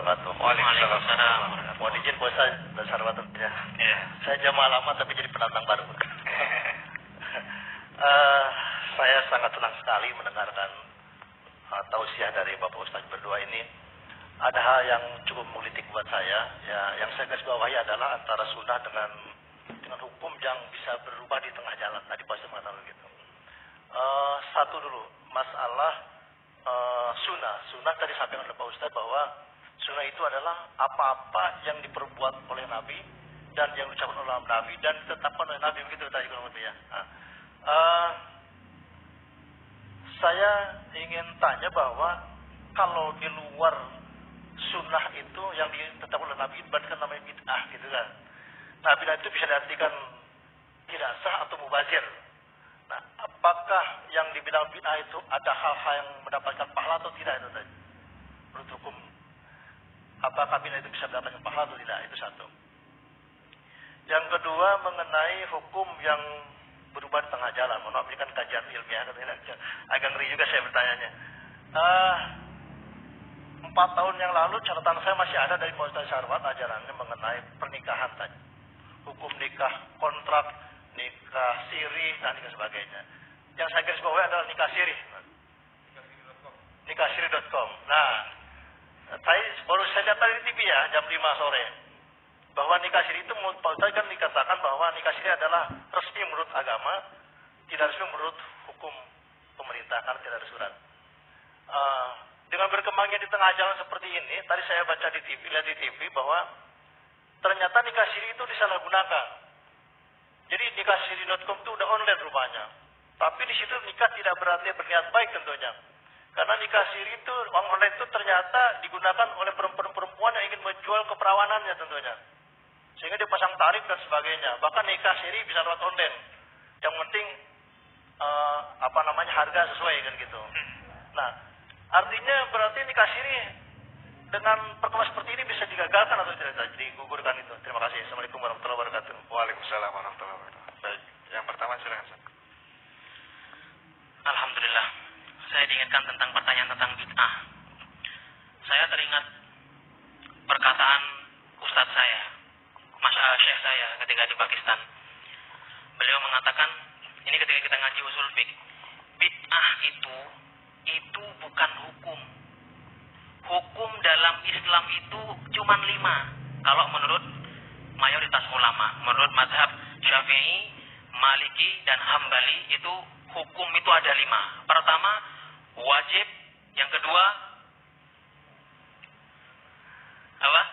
wabarakatuh. Waalaikumsalam. Mohon izin Pak Ustaz, besar waktunya. Saya jamaah lama tapi jadi penantang baru. Saya sangat senang sekali mendengarkan tausiah dari Bapak Ustaz berdua ini. Ada hal yang cukup menggelitik buat saya. Ya, yang saya garis bawahi adalah antara sunnah dengan hukum yang bisa berubah di tengah jalan. Tadi Pak Ustaz mengatakan begitu. Satu dulu, masalah sunnah tadi sampaikan oleh Pak Ustaz bahwa sunnah itu adalah apa-apa yang diperbuat oleh Nabi dan yang diucapkan oleh Nabi dan ditetapkan oleh Nabi, begitu tadi kurang lebih ya. Saya ingin tanya bahwa kalau di luar sunnah itu yang ditetapkan oleh Nabi dibandingkan namanya bid'ah gitu kan. Nah, bid'ah itu bisa diartikan tidak sah atau mubazir. Nah, apakah yang dibilang bid'ah itu ada hal-hal yang mendapatkan pahala atau tidak itu tadi? Menurut hukum, apakah bid'ah itu bisa mendapatkan pahala atau tidak? Itu satu. Yang kedua mengenai hukum yang berubah di tengah jalan. Mohon maaf, ini kan kajian ilmiah, agak ngeri juga saya bertanya. 4 tahun yang lalu catatan saya masih ada dari Pak Ustaz Syarwat ajarannya mengenai pernikahan tadi. Hukum nikah, kontrak, nikah sirih, dan nikah sebagainya. Yang saya garis bawahi adalah nikah sirih. Nikahsirih.com. Nah, baru saya lihat tadi di TV ya, jam 5 sore. Bahwa nikah sirih itu menurut Pak Ustaz kan dikatakan bahwa nikah sirih adalah resmi menurut agama, tidak resmi menurut hukum pemerintah karena tidak ada surat. Dengan berkembangnya di tengah jalan seperti ini, tadi saya baca di TV, lihat di TV bahwa ternyata nikah sirih itu disalahgunakan. Jadi nikahsirih.com itu udah online rupanya. Tapi di situ nikah tidak berarti berniat baik tentunya. Karena nikah sirih itu online itu ternyata digunakan oleh perempuan-perempuan yang ingin menjual keperawanannya tentunya. Sehingga dia pasang tarif dan sebagainya. Bahkan nikah sirih bisa lewat online. Yang penting harga sesuai kan gitu. Nah, artinya berarti nikah sirih dengan perkembangan seperti ini bisa digagalkan atau tidak? Jadi gugurkan itu. Terima kasih. Assalamualaikum warahmatullahi wabarakatuh. Waalaikumsalam warahmatullahi wabarakatuh. Baik, yang pertama silakan. Alhamdulillah, saya diingatkan tentang pertanyaan tentang bid'ah. Saya teringat perkataan ustadz saya, Syekh saya ketika di Pakistan. Beliau mengatakan, ini ketika kita ngaji usul fiqh, bid'ah itu bukan hukum. Hukum dalam Islam itu cuma 5. Kalau menurut mayoritas ulama, menurut mazhab Syafi'i, Maliki, dan Hambali itu hukum itu ada 5. Pertama, wajib. Yang kedua, apa?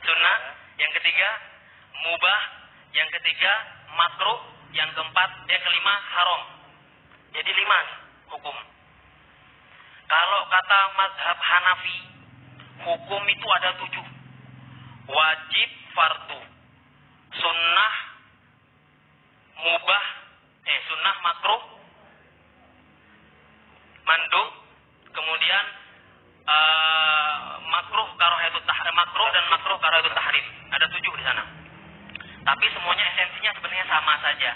Sunnah. Yang ketiga, mubah. Yang ketiga, makruh. Yang keempat, yang kelima, haram. Jadi 5 hukum. Kalau kata mazhab Hanafi, hukum itu ada 7. Wajib, fardu, sunnah, mubah, sunnah, makruh, mandub, kemudian makruh dan makruh karahatul tahrim. Ada 7 di sana. Tapi semuanya esensinya sebenarnya sama saja.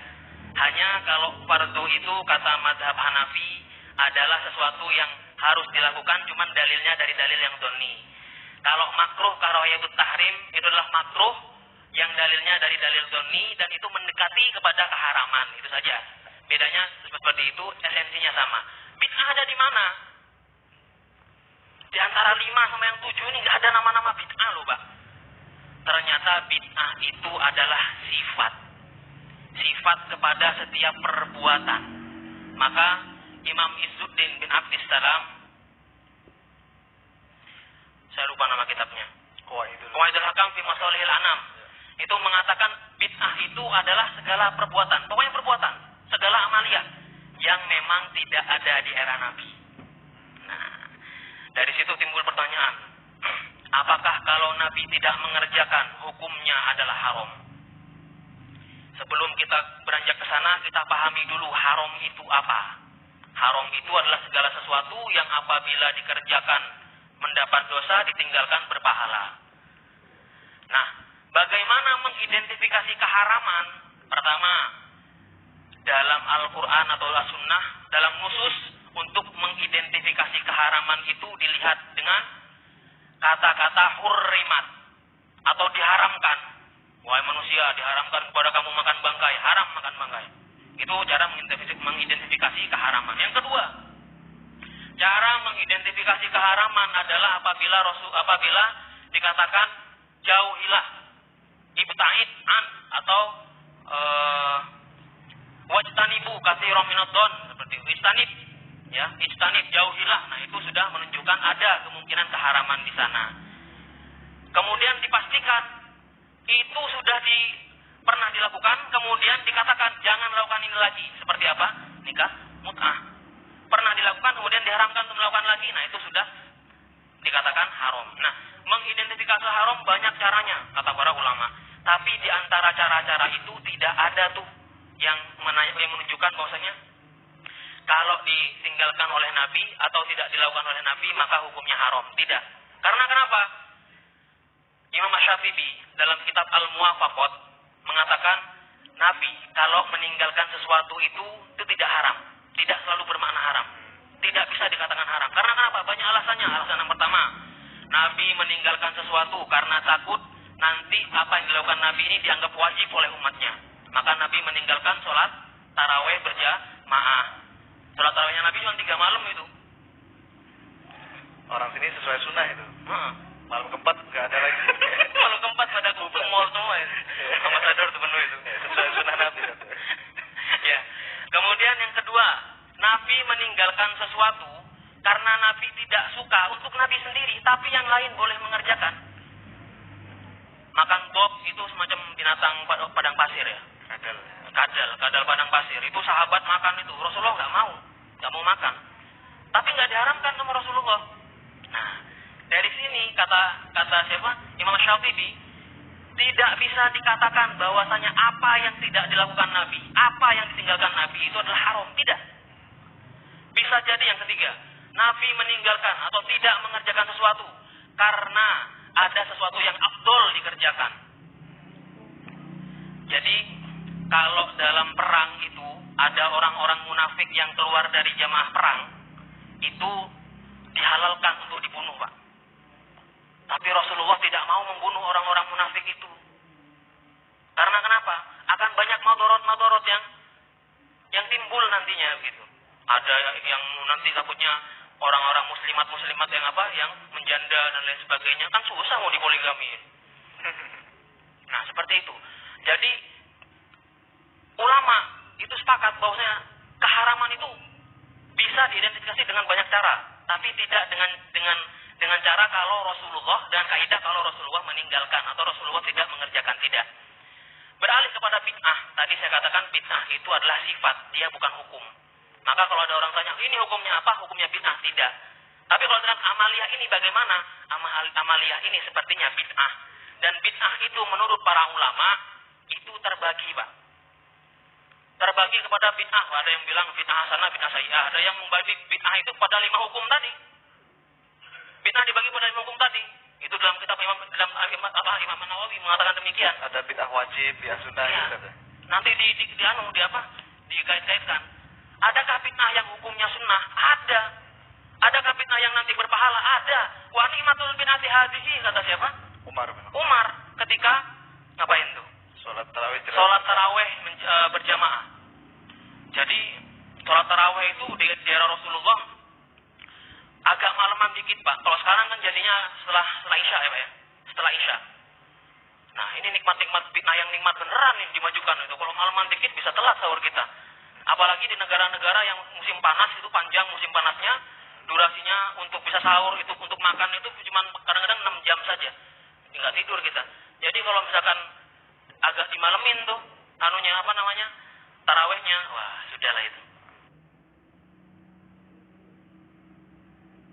Hanya kalau fardu itu kata mazhab Hanafi adalah sesuatu yang harus dilakukan, cuman dalilnya dari dalil yang dhonni. Kalau makruh karahatul tahrim itu adalah makruh yang dalilnya dari dalil dhonni dan itu mendekati kepada keharaman. Itu saja. Bedanya seperti itu, esensinya sama. Bid'ah ada di mana? Di antara 5 sama yang 7 ini nggak ada nama-nama bid'ah loh, Pak. Ternyata bid'ah itu adalah sifat kepada setiap perbuatan. Maka Imam Izzuddin bin Abdissalam, saya lupa nama kitabnya, Qawaidul Hakam fi Masalihil Anam, itu mengatakan bid'ah itu adalah segala perbuatan, pokoknya perbuatan, segala amaliyah yang memang tidak ada di era Nabi. Nah, dari situ timbul pertanyaan, apakah kalau Nabi tidak mengerjakan hukumnya adalah haram? Sebelum kita beranjak ke sana, kita pahami dulu haram itu apa. Haram itu adalah segala sesuatu yang apabila dikerjakan mendapat dosa, ditinggalkan berpahala. Nah, bagaimana mengidentifikasi keharaman? Pertama, dalam Al-Quran atau As-Sunnah, dalam nusus untuk mengidentifikasi keharaman itu dilihat dengan kata-kata hurrimat atau diharamkan. Wahai manusia, diharamkan kepada kamu makan bangkai, haram makan bangkai. Itu cara mengidentifikasi keharaman. Yang kedua, cara mengidentifikasi keharaman adalah apabila dikatakan jauhilah, ibta'id an atau wajtanibu katsiran minadh-dhon, seperti itu. Istanib, ya, istanib, jauhilah. Nah, itu sudah menunjukkan ada kemungkinan keharaman di sana. Kemudian dipastikan itu sudah pernah dilakukan, kemudian dikatakan jangan lakukan ini lagi. Seperti apa? Nikah mut'ah. Pernah dilakukan, kemudian diharamkan untuk melakukan lagi. Nah, itu sudah dikatakan haram. Nah, mengidentifikasi haram banyak caranya, kata para ulama. Tapi di antara cara-cara itu tidak ada tuh yang menunjukkan bahwasanya kalau ditinggalkan oleh Nabi atau tidak dilakukan oleh Nabi maka hukumnya haram. Tidak. Karena kenapa? Imam Asy-Syafi'i dalam kitab Al-Muwafaqat mengatakan Nabi kalau meninggalkan sesuatu itu tidak haram, tidak selalu bermakna haram, tidak bisa dikatakan haram. Karena kenapa? Banyak alasannya. Alasan yang pertama, Nabi meninggalkan sesuatu karena takut nanti apa yang dilakukan Nabi ini dianggap wajib oleh umatnya. Maka Nabi meninggalkan sholat taraweh berjamaah. Sholat tarawehnya Nabi cuma 3 malam itu. Orang sini sesuai sunnah itu. Malam keempat nggak ada lagi. Malam keempat pada kumpul mall semua itu. Ambasador itu penuh itu. Sesuai sunnah Nabi. Ya. Kemudian yang kedua, Nabi meninggalkan sesuatu karena Nabi tidak suka untuk Nabi sendiri, tapi yang lain boleh mengerjakan. Makan bob itu semacam binatang padang pasir ya. Kadal padang pasir. Itu sahabat makan itu. Rasulullah nggak mau makan. Tapi nggak diharamkan sama Rasulullah. Nah, dari sini kata siapa? Imam Syafi'i, tidak bisa dikatakan bahwasanya apa yang tidak dilakukan Nabi, apa yang ditinggalkan Nabi itu adalah haram. Tidak. Bisa jadi yang ketiga, Nabi meninggalkan atau tidak mengerjakan sesuatu karena ada sesuatu yang afdol dikerjakan. Jadi kalau dalam perang itu ada orang-orang munafik yang keluar dari jamaah perang, itu dihalalkan untuk dibunuh, Pak. Tapi Rasulullah tidak mau membunuh orang-orang munafik itu. Karena kenapa? Akan banyak madorot yang timbul nantinya gitu. Ada yang nanti takutnya orang-orang muslimat yang menjanda dan lain sebagainya, kan susah mau dipoligami. Nah, seperti itu. Jadi ulama itu sepakat bahwasanya keharaman itu bisa diidentifikasi dengan banyak cara, tapi tidak dengan cara kalau Rasulullah, dan kaidah kalau Rasulullah meninggalkan atau Rasulullah tidak mengerjakan, tidak. Beralih kepada bid'ah, tadi saya katakan bid'ah itu adalah sifat, dia bukan hukum. Maka kalau ada orang tanya, ini hukumnya apa? Hukumnya bid'ah, tidak. Tapi kalau dengan amaliyah ini bagaimana? Amaliyah ini sepertinya bid'ah. Dan bid'ah itu menurut para ulama itu terbagi, Pak. Terbagi kepada bid'ah. Ada yang bilang bid'ah hasanah, bid'ah sayyi'ah. Ada yang membagi bid'ah itu pada 5 hukum tadi. Bid'ah dibagi pada 5 hukum tadi. Itu dalam kitab Imam Nawawi mengatakan demikian. Ada bid'ah wajib, bid'ah sunnah Ya. gitu. Nanti dikait-kaitkan. Adakah bid'ah yang hukumnya sunnah? Ada. Adakah bid'ah yang nanti berpahala? Ada. Wa ni'matul bid'ati hadhihi, kata siapa? Umar ketika ngapain tuh? Sholat tarawih berjamaah. Jadi sholat tarawih itu di era Rasulullah agak malaman dikit, Pak. Kalau sekarang kan jadinya setelah Isya ya, Pak ya. Setelah Isya. Nah, ini nikmat-nikmat bid'ah yang nikmat beneran yang dimajukan itu. Kalau malaman dikit bisa telat sahur kita. Apalagi di negara-negara yang musim panas itu panjang musim panasnya, durasinya untuk bisa sahur itu untuk makan itu cuma kadang-kadang 6 jam saja. Nggak tidur kita. Jadi kalau misalkan agak dimalemin tuh tarawehnya, wah sudahlah itu.